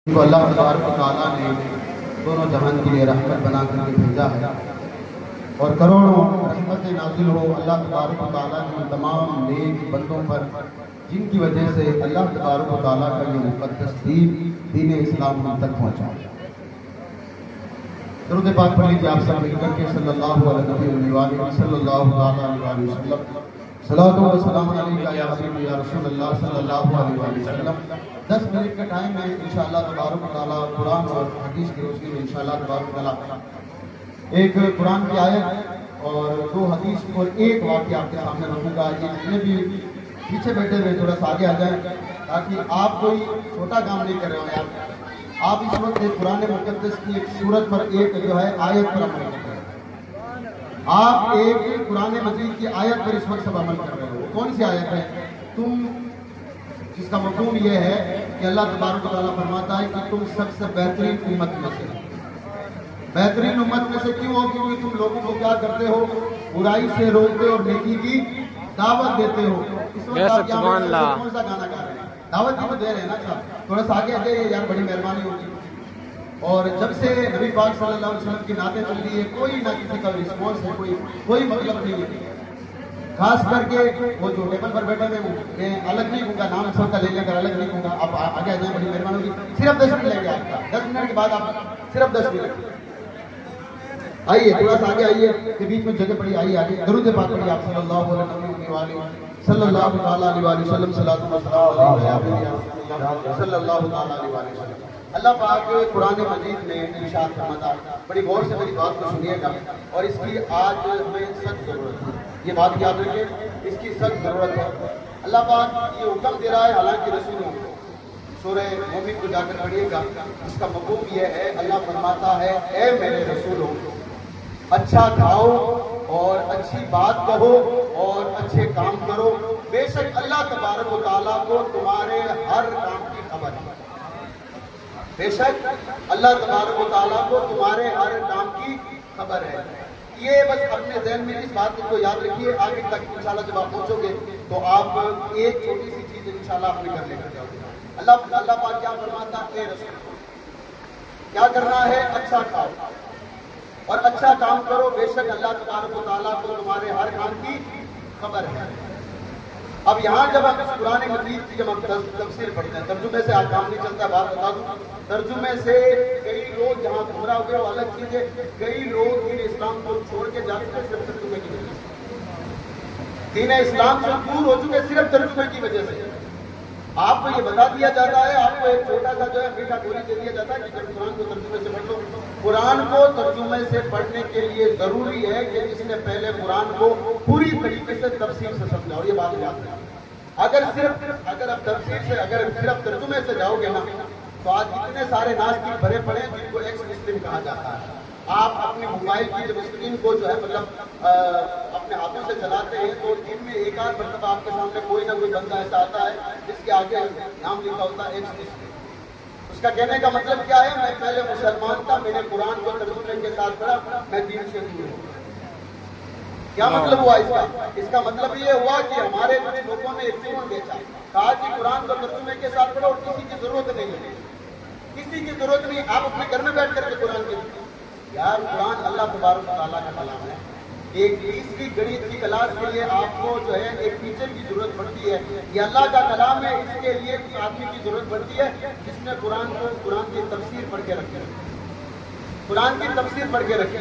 तो अल्लाह तबारक व तआला ने दोनों जहान के लिए रहमत बना करके भेजा है और करोड़ों रहमतें नाजिल हो अल्लाह तबारक व तआला के तमाम नेक बंदों पर, जिनकी वजह से अल्लाह तबारक व तआला का ये मुक़द्दस दीन इस्लाम हम तक पहुँचा। दरूद पाक पढ़ लीजिए आप सब मिलकर के सल्लल्लाहु अलैहि वसल्लम। सलातो व सलाम अलैका या हबीबी या रसूलल्लाह सल्लल्लाहु अलैहि वसल्लम। 10 मिनट का टाइम है इंशाअल्लाह तबारक व तआला कुरान और हदीस की रोशनी में इंशाअल्लाह तबारक व तआला एक कुरान की आयत और 2 हदीस और एक वाक़या आपके सामने रखूंगा। ये जितने भी पीछे बैठे हुए थोड़ा सा आगे आ जाएं ताकि आप कोई छोटा काम नहीं कर रहे हो यार। आप इस वक्त एक कुरान मुक़द्दस की एक सूरत पर एक जो है आयत पर अमल कर रहे हो। आप एक कुरान मजीद की आयत पर इस वक्त सब अमल कर रहे हो। कौन सी आयत है? तुम जिसका मफ़हूम यह है कि अल्लाह तबारक व तआला फरमाता है कि तुम सबसे बेहतरीन उम्मत में से, बेहतरीन उम्मत में से क्यों हो? क्योंकि तुम लोगों को क्या करते हो? बुराई से रोकते और नेकी की दावत देते हो। इस वक्त आप कौन सा गाना गा रहे हैं? दावत की तो दे रहे हैं ना साहब, थोड़ा सा आगे आ जाइए यार, बड़ी मेहरबानी होगी। और जब से नबी पाक सल्लल्लाहु अलैहि वसल्लम की नातें चल रही है, कोई ना किसी का रिस्पॉन्स है, कोई मतलब नहीं है। खास करके वो जो टेबल पर बैठे हुए मैं अलग नहीं दूंगा, नाम सबका ले लेकर अलग नहीं दूंगा। आप आगे आ जाए, बड़ी मेहरबानी होगी। सिर्फ 10 मिनट लेंगे आपका, 10 मिनट के बाद आप सिर्फ 10 मिनट आइए, थोड़ा सा आगे आइए, के बीच में जगह पड़ी, आइए आगे। दरूद पाक पढ़िए आप सल्लल्लाहु अलैहि वसल्लम। सलातो व सलाम सल्लल्लाहु अलैहि वसल्लम। अल्लाह पाक कुरान मजीद में इरशाद फरमाता है, बड़ी गौर से मेरी बात को सुनिएगा और इसकी आज हमें सख्त जरूरत है। ये बात याद रखिए, इसकी सख्त जरूरत है। अल्लाह पाक ये हुक्म दे रहा है, हालांकि रसूलों को सूरह मोमिन को जाकर पढ़िएगा, इसका मफ़हूम यह है, अल्लाह फरमाता है ए मेरे रसूलों, अच्छा खाओ और अच्छी बात कहो और अच्छे काम करो। बेशक अल्लाह तबारक व तआला को तुम्हारे हर काम की खबर है। बेशक अल्लाह तबारक व तआला को तुम्हारे हर काम की खबर है। ये बस अपने ज़हन में इस बात को याद रखिए। आगे तक इंशाल्लाह जब आप पहुंचोगे तो आप एक छोटी सी चीज इंशाल्लाह अपने घर लेकर जाओगे। अल्लाह पाक क्या फरमाता है? रसूल क्या करना है? अच्छा खाओ और अच्छा काम करो। बेशक अल्लाह तबारक व तआला को तुम्हारे हर काम की खबर है। अब यहाँ जब हम इस कुरान मजीद की जब हम तफसीर पढ़ते हैं, तर्जुमे से आज काम नहीं चलता। बात बता दूं, तर्जुमे से कई लोग जहाँ गुमराह हुए वो अलग चीज है। कई लोग दीन इस्लाम को छोड़ के जाते हैं सिर्फ तर्जुमे की वजह से, दीन इस्लाम से दूर हो चुके सिर्फ तर्जुमे की वजह से। आपको ये बता दिया जाता है, आपको एक छोटा सा जो है मीठा गोली दे दिया जाता है कि जब कुरान को तर्जुमे से पढ़ लो। कुरान को तर्जुमे से पढ़ने के लिए जरूरी है कि इसने पहले कुरान को पूरी तरीके से तफसीर से समझा। और ये बात याद है, अगर आप तफसीर से अगर सिर्फ तर्जुमे से जाओगे ना तो आज इतने सारे नास्तिक भरे पड़े हैं जिनको एक्स मुस्लिम कहा जाता है। आप अपने मोबाइल की जब स्क्रीन को जो है मतलब अपने हाथों से चलाते हैं तो दिन में एक आध मरतबा आपके सामने कोई ना कोई बंदा ऐसा आता है जिसके आगे नाम लिखा होता है एक्स मुस्लिम। उसका कहने का मतलब क्या है? मैं पहले मुसलमान था, मैंने कुरान को तर्जुमे के साथ पढ़ा, मैं दीन से दूर हूँ। क्या मतलब हुआ इसका? इसका मतलब ये हुआ कि हमारे कुछ लोगों ने एक जुर्म बेचा, कहा कि कुरान को तर्जुमे के साथ पढ़ो और किसी की जरूरत नहीं है, किसी की जरूरत नहीं, आप अपने घर में बैठ करके कुरान के। यार कुरान अल्लाह तबारक व तआला का कलाम है। एक 20वीं गणित की क्लास के लिए आपको जो है एक टीचर की जरूरत पड़ती है। ये अल्लाह का कलाम है, इसके लिए उस आदमी की जरूरत पड़ती है जिसने कुरान की तफसीर पढ़ के रखी, कुरान की तफसीर पढ़ के रखी।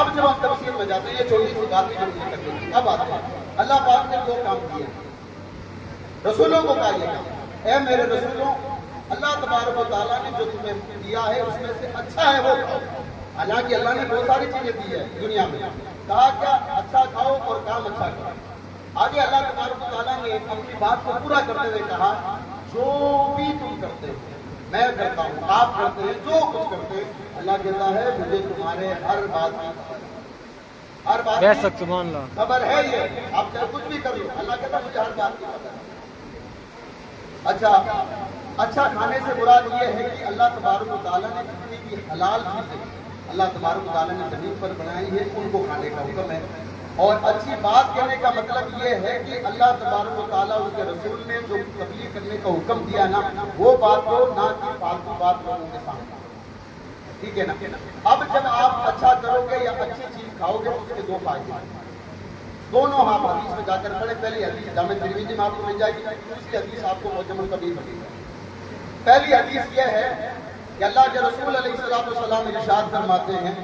अब जब हम तफसीर में जाते हैं, ये छोटी सी बात भी जरूरी कर देंगे। अब आते हैं अल्लाह पाक ने 2 काम किए, रसूलों को कहा ये काम, ए मेरे रसूलों, अल्लाह तबारक व तआला ने जो तुम्हें दिया है उसमें से अच्छा है वो खाओ। हालांकि अल्लाह ने बहुत सारी चीजें दी है दुनिया में, कहा क्या? अच्छा खाओ और काम अच्छा करो। आगे अल्लाह तबारक व तआला ने अपनी बात को पूरा करते हुए कहा, जो भी तुम करते हो मैं करता हूँ, आप करते हैं, जो कुछ करते हैं, अल्लाह कहता है मुझे तुम्हारे हर बात की खबर है। ये आप चाहे कुछ भी कर लो, अल्लाह कहता है मुझे हर बात की खबर है। अच्छा खाने से मुराद ये है कि अल्लाह तबारक व तआला ने जितनी भी हलाल चीजें अल्लाह तबारक व तआला ने जमीन पर बनाई है उनको खाने का हुक्म है। और अच्छी बात कहने का मतलब ये है कि अल्लाह तबारक व तआला उसके रसूल ने जो तबलीग करने का हुक्म दिया ना, वो बात हो, ना कि फालतू बात लोगों के सामने, ठीक है ना। अब जब आप अच्छा करोगे या अच्छी चीज खाओगे तो उसके दो फायदे, दोनों आप हदीस में जाकर पढ़े। पहली हदीस जामे तिरमिज़ी में आपको मिल जाएगी, दूसरी हदीस आपको मुअज्जमुल कबीर में मिलेगी। पहली हदीस यह है कि अल्लाह के रसूल अलैहिस्सलातु वस्सलाम इरशाद फरमाते हैं,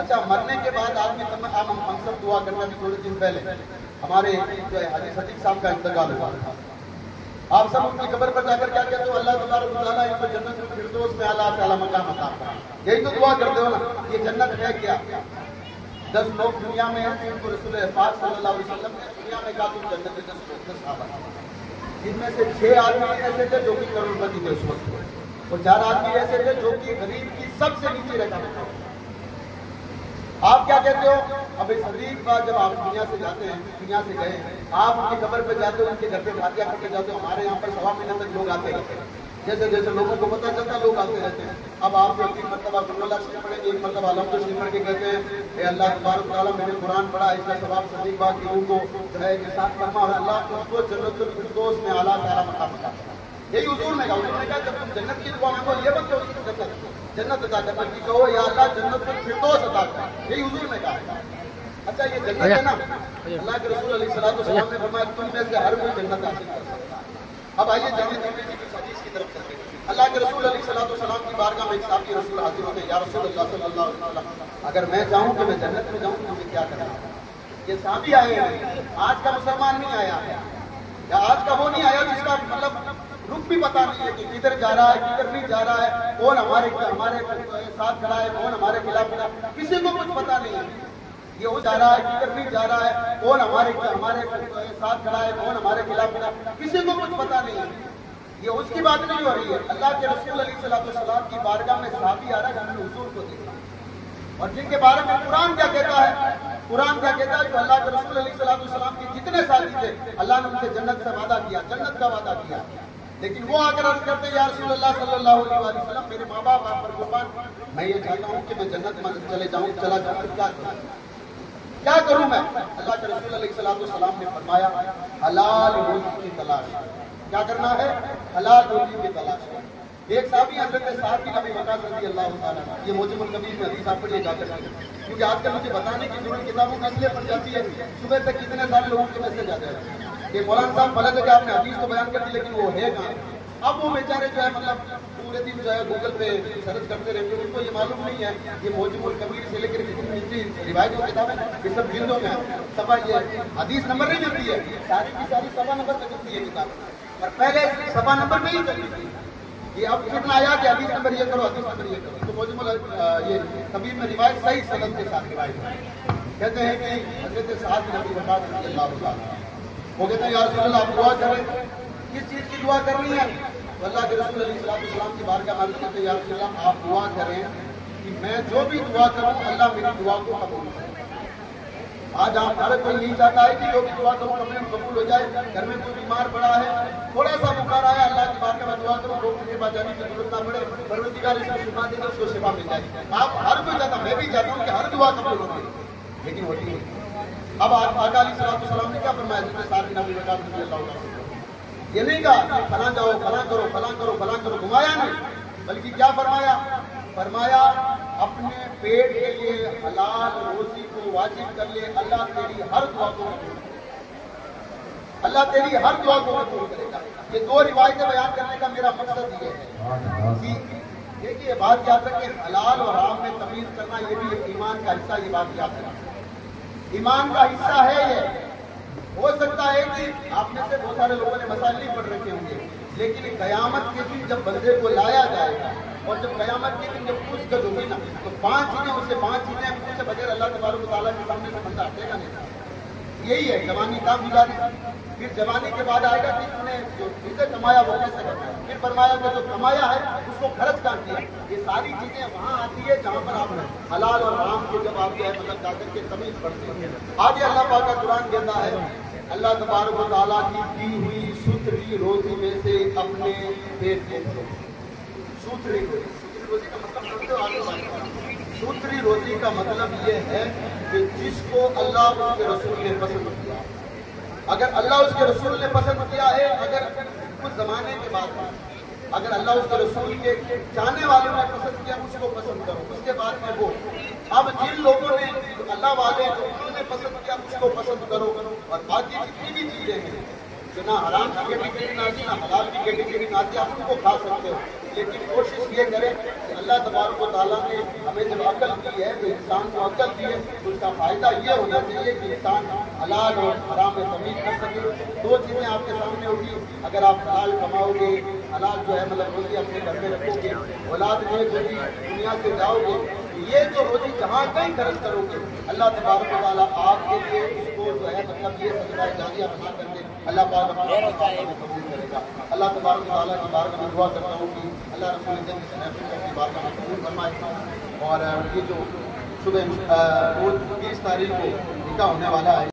अच्छा मरने के बाद आदमी हम सब दुआ करना भी थोड़े दिन पहले हमारे जो है हाजी सदीक साहब का इंतकाल हुआ, आप सब उनकी कब्र पर जाकर क्या कहते हो, अल्लाह तबारक व तआला इनको जन्नत में फिरदौस में आला से आला मकाम अता फरमाए, यही तो दुआ करते हो ना। ये जन्नत है क्या? 10 लोग दुनिया में हैं जिनको रसूल पाक सल्लल्लाहु अलैहि वसल्लम ने दुनिया में कहा तुम जन्नत में 10 लोग 10 सहाबा, जिनमें से 6 आदमी ऐसे थे जो कि करोड़पति थे उस वक्त, और 4 आदमी ऐसे थे जो कि गरीब की सबसे नीचे रहता था। आप क्या कहते हो? अब इस हदीस बात जब आप दुनिया से जाते हैं, दुनिया से गए, आप उनकी कब्र पे जाते हो, उनके घर पे फातिहा करके जाते हो। हमारे यहाँ पर 1.25 महीने तक लोग आते रहते हैं, जैसे जैसे लोगों को पता चलता लोग आते रहते हैं। अब आप जो 3 मरतबा गुरुल्लाह शरीफ पढ़ेंगे, 1 मरतबा अलहम्दुलिल्लाह पढ़ के कहते हैं, हे अल्लाह तबारक व तआला मैंने कुरान पढ़ा, इसका सवाब सदीक बात की रूह को जो है कि साथ फरमा, अल्लाह उसको जन्नतुल फिरदौस में आला से आला मकाम अता फरमा। यही हुजूर ने कहा, हुजूर ने कहा जब तुम जन्नत की दुआ मांगो ये मत कहो जन्नत अता करना की, कहो या अल्लाह जन्नतुल फिरदौस अता कर, यही हुजूर ने कहा। अच्छा ये जन्नत है ना, अल्लाह के रसूल अलैहिस्सलातु वस्सलाम ने फरमाया तुम में से हर कोई जन्नत हासिल कर सकता है। अब आइए जामे तिरमिज़ी की हदीस की तरफ चलते हैं। अल्लाह के रसूल अलैहिस्सलातु वस्सलाम की बारगाह में एक साहबी रसूल हाजिर होते हैं, या रसूल अल्लाह सल्लल्लाहु अलैहि वसल्लम अगर मैं चाहूं कि मैं जन्नत में जाऊं तो मुझे क्या करना है? ये साहबी आए हैं, आज का मुसलमान नहीं आया या आज का वो नहीं आया जिसका मतलब रुख भी पता नहीं है कि किधर जा रहा है किधर नहीं जा रहा है, कौन हमारे साथ खड़ा है कौन हमारे खिलाफ खड़ा है, किसी को कुछ पता नहीं है। ये हो जा रहा है किधर नहीं जा रहा है, कौन हमारे साथ खड़ा है कौन हमारे खिलाफ खड़ा है, किसी को कुछ पता नहीं है। ये उसकी बात नहीं हो रही है। अल्लाह के रसूल अलैहिस्सलातु वस्सलाम की बारगाह में साहबी आ रहा है जिन्होंने हुजूर को देखा और जिनके बारे में कुरान क्या कहता है, कुरान क्या कहता है, जो अल्लाह के रसूल अलैहिस्सलातु वस्सलाम के जितने साथी थे अल्लाह ने उनसे जन्नत से वादा किया, जन्नत का वादा किया। लेकिन वो आकर अर्ज करते या रसूल अल्लाह सल्लल्लाहु अलैहि वसल्लम मेरे माँ बाप आप पर कुर्बान, मैं ये चाहता हूँ कि मैं जन्नत में चला जाऊँ, क्या करूं मैं? अल्लाह के रसूल अलैहिस्सलातु वस्सलाम ने फरमाया हलाल रोजी की तलाश, क्या करना है? हलाल रोजी की तलाश। एक साहबी हजरत साहब की नबी वक़ास रज़ी अल्लाह तआला, ये मुअज्जमुल कबीर में हदीस आप पढ़िए जाकर, क्योंकि आजकल मुझे बताने की जरूरत किताबों की इसलिए पड़ जाती है, सुबह तक कितने सारे लोगों के मैसेज आते हैं कि मौलाना साहब भले जगह आपने हदीस को बयान कर दी लेकिन वो है कहाँ? अब वो बेचारे जो है मतलब पूरे दिन जो है गूगल पे सर्च करते रहते हैं, उनको ये मालूम नहीं है ये मुअज्जमुल कबीर से लेकर जितनी नीचे रिवायत की किताबें ये सब जिल्दों में है, सफा ये हदीस नंबर नहीं मिलती है, सारी की सारी सफा नंबर पे मिलती है किताब, और पहले सफा नंबर पे ही चलती थी। ये अब कितना आया कि हदीस नंबर ये करो हदीस नंबर ये करो, तो मुअज्जमुल ये कबीर में रिवायत सही सनद के साथ रिवायत है। कहते हैं कि हजरत साहब की नबी वफ़ात रज़ी अल्लाह तआला, वो कहते हैं या रसूल अल्लाह आप दुआ करें, किस चीज़ की दुआ करनी है? तो अल्लाह के रसूल अलैहिस्सलातु वस्सलाम की बारगाह में कहते हैं या रसूल अल्लाह आप दुआ करें कि मैं जो भी दुआ करूं अल्लाह मेरी दुआ को कबूल करे। आज आप हर कोई यही चाहता है कि जो भी दुआ करूं कबूल हो जाए। घर में कोई बीमार पड़ा है, थोड़ा सा बुखार आया, अल्लाह की बारगाह में दुआ करूं डॉक्टर के पास जाने की जरूरत ना पड़े, परवरदिगार इसको शिफा देगा, उसको शिफा मिल जाए। आप हर कोई चाहता, मैं भी चाहता हूँ कि हर दुआ कबूल हो गई, लेकिन होती नहीं। अब आका अलैहिस्सलाम ने क्या फरमाया? जिसने साथ नबी वक़ास रज़ी अल्लाह तआला ये नहीं कहा फलां जाओ फलां करो फलां करो फलां करो, घुमाया नहीं, बल्कि क्या फरमाया? फरमाया अपने पेट के लिए हलाल रोजी को वाजिब कर ले, अल्लाह तेरी हर दुआ को कबूल करेगा, अल्लाह तेरी हर दुआ को कबूल करेगा। ये दो रिवायतें बयान करने का मेरा मकसद ये है कि देखिए बात याद रखें, हलाल और हराम में तमीज करना ये भी एक ईमान का हिस्सा, ये बात याद रखें, ईमान का हिस्सा है ये। हो सकता है कि आप में से बहुत सारे लोगों ने मसाइल नहीं पढ़ रखे होंगे, लेकिन कयामत के दिन जब बंदे को लाया जाएगा और जब कयामत के दिन जब पूछताछ होगी ना, तो 5 चीजें उससे 5 चीजें पूछे बगैर अल्लाह तबारक व तआला के सामने से बंदा हटेगा नहीं। यही है जवानी काम गुजारी, फिर जवानी के बाद आएगा कि तुमने जो चीजें कमाया वो कैसे करना, फिर फरमाया कि जो कमाया है उसको खर्च कर दिया। ये सारी चीजें वहाँ आती है जहाँ पर आप हलाल और हराम के जब आप जो है मतलब जाकर के तमीज पढ़ते हैं। आगे अल्लाह पाक का कुरान कहता है अल्लाह तबारक व तआला की दी हुई सुथरी रोजी में से अपने पेट को, सुथरी रोजी का मतलब सुथरी रोजी का मतलब ये है कि जिसको अल्लाह उसके रसूल ने पसंद किया। अगर अल्लाह उसके रसूल ने पसंद किया है, अगर कुछ जमाने के बाद अगर अल्लाह उसके रसूल के चाहने वालों ने पसंद किया, उसको पसंद करो। उसके बाद में वो अब जिन लोगों ने अल्लाह वाले जो उन्होंने पसंद किया उसको पसंद करो। और बाकी जितनी भी चीजें हैं जो ना हराम की कैटेगरी में आती, ना हलाल की कैटेगरी में आती, आप उनको खा सकते हो, लेकिन कोशिश ये करें कि अल्लाह तबारक व तआला ने हमें जब अक्ल दी है, तो इंसान को अक्ल दी है, तो उसका फायदा ये होना चाहिए कि इंसान हलाल और हराम में तमीज कर सके। दो चीजें आपके सामने होगी, अगर आप हलाल कमाओगे, हलाल जो है मतलब रोजी अपने घर में रखोगे, औलाद में जो भी दुनिया से जाओगे, ये जो रोजी जहाँ कहीं खर्च करोगे, अल्लाह तबारक व तआला आपके लिए इसको जो है मतलब ये सदका जारिया बना करके अल्लाह पाक कबूल करेगा। अल्लाह तबारक व तआला की बारगाह में दुआ करता हूँ कि अल्लाह रब्बुल इज्जत इस महफिल की बारगाह में कबूल फरमाए। और ये जो सुबह रोज 30 तारीख को निकाह होने वाला है।